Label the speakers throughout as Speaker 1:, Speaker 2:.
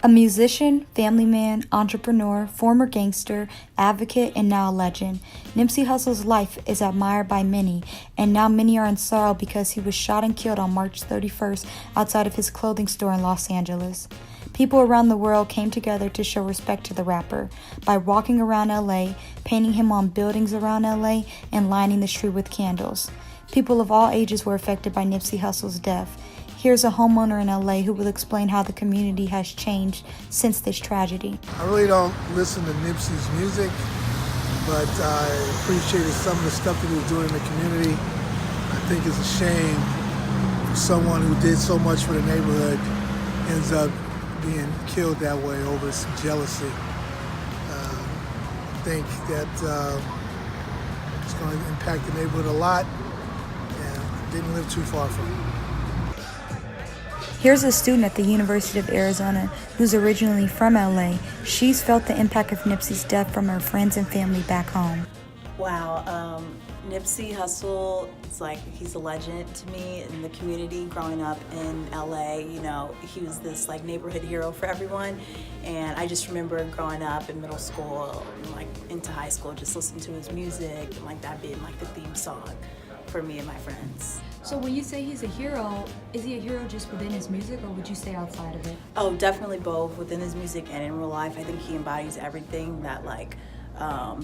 Speaker 1: A musician, family man, entrepreneur, former gangster, advocate, and now a legend, Nipsey Hussle's life is admired by many, and now many are in sorrow because he was shot and killed on March 31st outside of his clothing store in Los Angeles. People around the world came together to show respect to the rapper by walking around LA, painting him on buildings around LA, and lining the street with candles. People of all ages were affected by Nipsey Hussle's death. Here's a homeowner in LA who will explain how the community has changed since this tragedy.
Speaker 2: I really don't listen to Nipsey's music, but I appreciated some of the stuff that he was doing in the community. I think it's a shame for someone who did so much for the neighborhood ends up being killed that way over some jealousy. I think that it's going to impact the neighborhood a lot, and didn't live too far from it.
Speaker 1: Here's a student at the University of Arizona who's originally from LA. She's felt the impact of Nipsey's death from her friends and family back home.
Speaker 3: Wow, Nipsey Hussle, it's like he's a legend to me in the community. Growing up in LA, you know, he was this like neighborhood hero for everyone. And I just remember growing up in middle school and like into high school, just listening to his music and like that being like the theme song for me and my friends.
Speaker 4: So when you say he's a hero, is he a hero just within his music, or would you say outside of it?
Speaker 3: Oh, definitely both, within his music and in real life. I think he embodies everything that like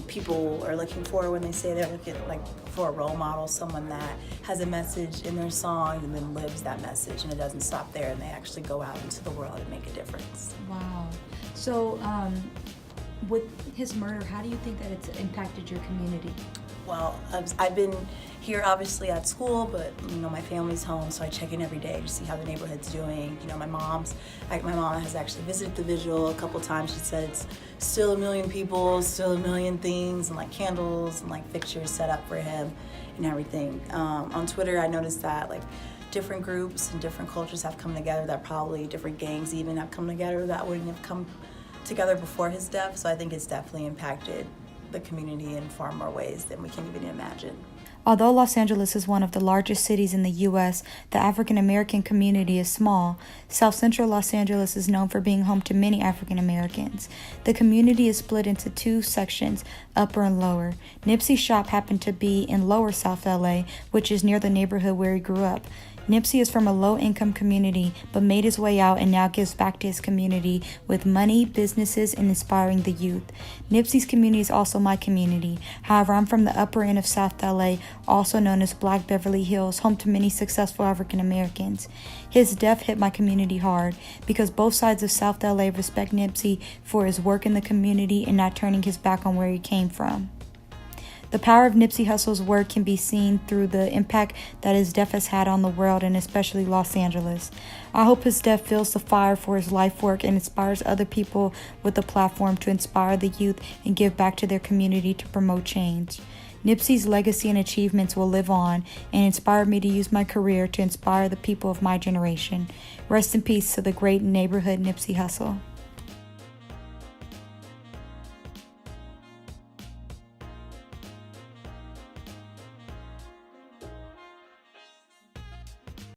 Speaker 3: people are looking for when they say they're looking like for a role model, someone that has a message in their song and then lives that message, and it doesn't stop there, and they actually go out into the world and make a difference.
Speaker 4: Wow. So with his murder, how do you think that it's impacted your community?
Speaker 3: Well, I've been here obviously at school, but you know my family's home, so I check in every day to see how the neighborhood's doing. You know, my mom has actually visited the vigil a couple times. She said it's still a million people, still a million things, and like candles and like fixtures set up for him and everything. On Twitter, I noticed that like different groups and different cultures have come together, that probably different gangs even have come together that wouldn't have come together before his death. So I think it's definitely impacted the community in far more ways than we can even imagine.
Speaker 1: Although Los Angeles is one of the largest cities in the U.S., the African American community is small. South Central Los Angeles is known for being home to many African Americans. The community is split into two sections, upper and lower. Nipsey's shop happened to be in lower South LA, which is near the neighborhood where he grew up. Nipsey is from a low-income community, but made his way out and now gives back to his community with money, businesses, and inspiring the youth. Nipsey's community is also my community. However, I'm from the upper end of South LA, also known as Black Beverly Hills, home to many successful African Americans. His death hit my community hard because both sides of South LA respect Nipsey for his work in the community and not turning his back on where he came from. The power of Nipsey Hussle's work can be seen through the impact that his death has had on the world and especially Los Angeles. I hope his death fuels the fire for his life work and inspires other people with a platform to inspire the youth and give back to their community to promote change. Nipsey's legacy and achievements will live on and inspire me to use my career to inspire the people of my generation. Rest in peace to the great neighborhood Nipsey Hussle.